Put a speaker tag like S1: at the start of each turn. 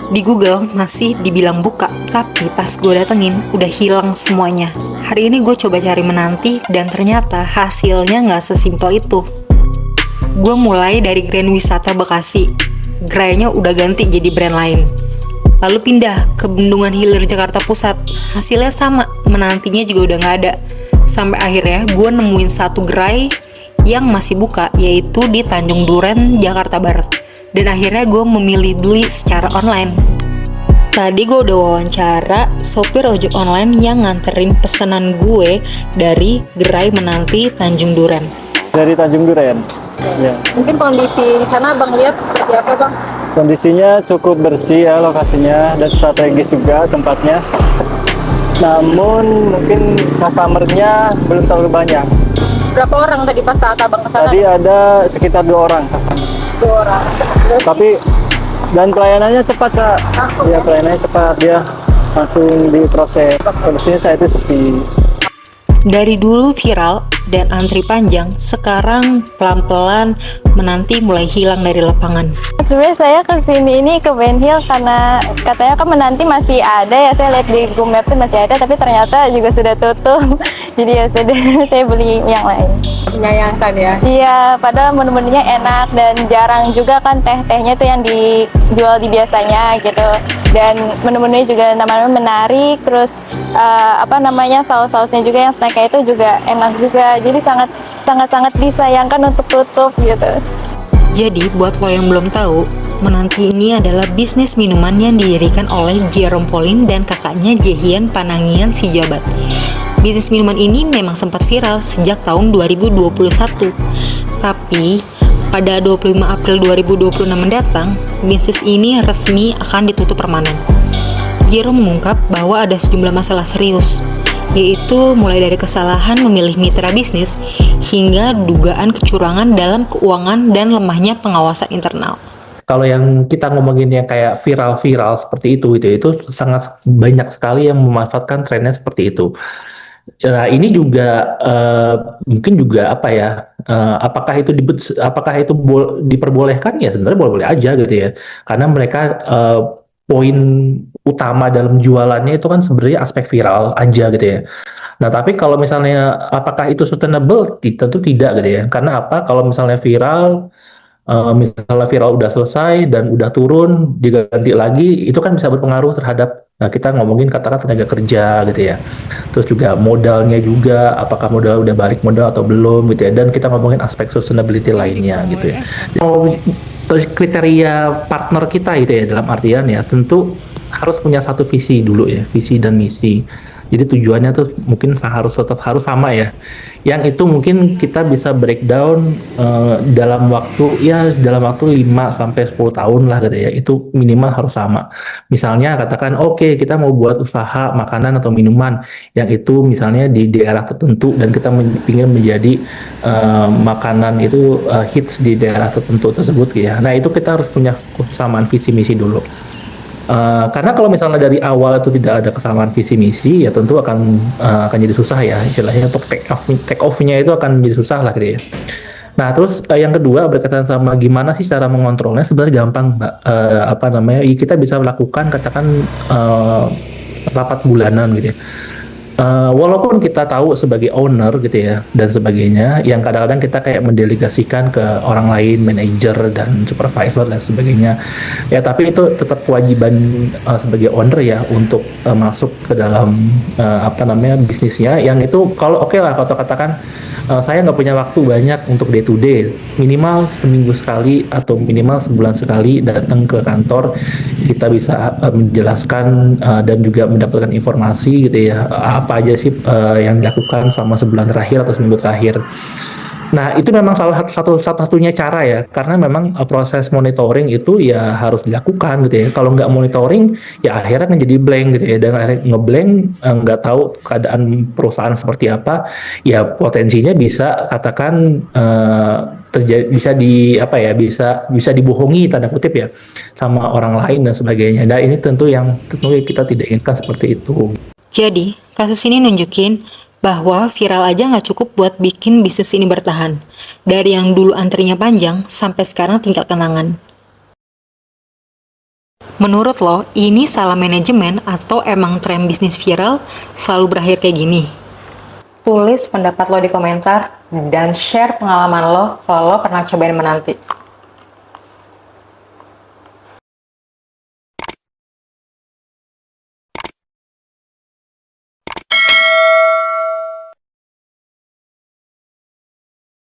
S1: Di Google masih dibilang buka, tapi pas gue datengin udah hilang semuanya. Hari ini gue coba cari Menanti dan ternyata hasilnya nggak sesimpel itu. Gue mulai dari Grand Wisata Bekasi, gerainya udah ganti jadi brand lain. Lalu pindah ke Bendungan Hilir Jakarta Pusat, hasilnya sama, Menantinya juga udah nggak ada. Sampai akhirnya gue nemuin satu gerai yang masih buka, yaitu di Tanjung Duren, Jakarta Barat. Dan akhirnya gue memilih beli secara online. Tadi gue udah wawancara sopir ojek online yang nganterin pesanan gue dari gerai Menanti Tanjung Duren.
S2: Dari Tanjung Duren. Ya.
S1: Mungkin kondisi di sana Bang lihat seperti apa Bang?
S2: Kondisinya cukup bersih ya lokasinya dan strategis juga tempatnya. Namun mungkin customer-nya belum terlalu banyak.
S1: Berapa orang tadi pas saat Abang kesana?
S2: Tadi ada sekitar 2 orang customer.
S1: 2 orang.
S2: Tapi dan pelayanannya cepat Kak. Ya pelayanannya cepat, dia langsung diproses. Kondisinya saya itu sepi.
S1: Dari dulu viral dan antri panjang, sekarang pelan-pelan Menanti mulai hilang dari lapangan.
S3: Sebenarnya saya kesini ini ke Ben Hill karena katanya kan Menanti masih ada ya, saya lihat di Google Maps masih ada, tapi ternyata juga sudah tutup. Jadi ya sudah, saya beli yang lain.
S1: Menyayangkan ya?
S3: Iya, padahal menu-menunya enak dan jarang juga kan teh-tehnya tuh yang dijual di biasanya gitu. Dan menu-menunya juga namanya menarik, terus saus-sausnya juga yang snacknya itu juga enak juga. Jadi sangat disayangkan untuk tutup gitu.
S1: Jadi buat lo yang belum tahu, Menanti ini adalah bisnis minuman yang didirikan oleh Jerome Pauline dan kakaknya Jehian Panangian Sijabat. Bisnis minuman ini memang sempat viral sejak tahun 2021. Tapi pada 25 April 2026 mendatang, bisnis ini resmi akan ditutup permanen. Jerome mengungkap bahwa ada sejumlah masalah serius, yaitu mulai dari kesalahan memilih mitra bisnis hingga dugaan kecurangan dalam keuangan dan lemahnya pengawasan internal.
S4: Kalau yang kita ngomongin yang kayak viral-viral seperti itu sangat banyak sekali yang memanfaatkan trennya seperti itu. Nah, ini juga mungkin juga apakah itu diperbolehkan ya, sebenarnya boleh-boleh aja gitu ya, karena mereka poin utama dalam jualannya itu kan sebenarnya aspek viral aja gitu ya. Nah, tapi kalau misalnya apakah itu sustainable? Tentu tidak gitu ya. Karena apa? Kalau misalnya misalnya viral udah selesai dan udah turun, diganti lagi, itu kan bisa berpengaruh terhadap, nah kita ngomongin katakan tenaga kerja gitu ya. Terus juga modalnya juga, apakah modal udah balik modal atau belum gitu ya. Dan kita ngomongin aspek sustainability lainnya gitu ya. Terus kriteria partner kita gitu ya, dalam artian ya tentu harus punya satu visi dulu ya, visi dan misi. Jadi tujuannya tuh mungkin tetap harus sama ya. Yang itu mungkin kita bisa breakdown dalam waktu 5 sampai 10 tahun lah gitu ya. Itu minimal harus sama. Misalnya katakan oke, kita mau buat usaha makanan atau minuman yang itu misalnya di daerah tertentu dan kita ingin menjadi makanan itu hits di daerah tertentu tersebut ya. Nah, itu kita harus punya kesamaan visi misi dulu. Karena kalau misalnya dari awal itu tidak ada kesamaan visi misi, ya tentu akan jadi susah ya, istilahnya untuk take off-nya itu akan jadi susah lah gitu ya. Nah, terus yang kedua berkaitan sama gimana sih cara mengontrolnya, sebenarnya gampang Mbak. Kita bisa melakukan katakan rapat bulanan gitu ya. Walaupun kita tahu sebagai owner gitu ya dan sebagainya, yang kadang-kadang kita kayak mendelegasikan ke orang lain, manajer dan supervisor dan sebagainya ya, tapi itu tetap kewajiban sebagai owner ya untuk masuk ke dalam bisnisnya, yang itu kalau oke lah, kalau katakan saya nggak punya waktu banyak untuk day to day, minimal seminggu sekali atau minimal sebulan sekali datang ke kantor, kita bisa menjelaskan dan juga mendapatkan informasi gitu ya, apa aja sih yang dilakukan selama sebulan terakhir atau seminggu terakhir. Nah, itu memang salah satunya cara ya, karena memang proses monitoring itu ya harus dilakukan gitu ya. Kalau nggak monitoring, ya akhirnya kan jadi blank gitu ya, dan akhirnya ngeblank, nggak tahu keadaan perusahaan seperti apa, ya potensinya bisa katakan terjadi, bisa dibohongi tanda kutip ya sama orang lain dan sebagainya. Dan ini tentu kita tidak inginkan seperti itu.
S1: Jadi, kasus ini nunjukin bahwa viral aja nggak cukup buat bikin bisnis ini bertahan. Dari yang dulu antrinya panjang, sampai sekarang tinggal kenangan. Menurut lo, ini salah manajemen atau emang tren bisnis viral selalu berakhir kayak gini? Tulis pendapat lo di komentar dan share pengalaman lo kalau lo pernah cobain menanti.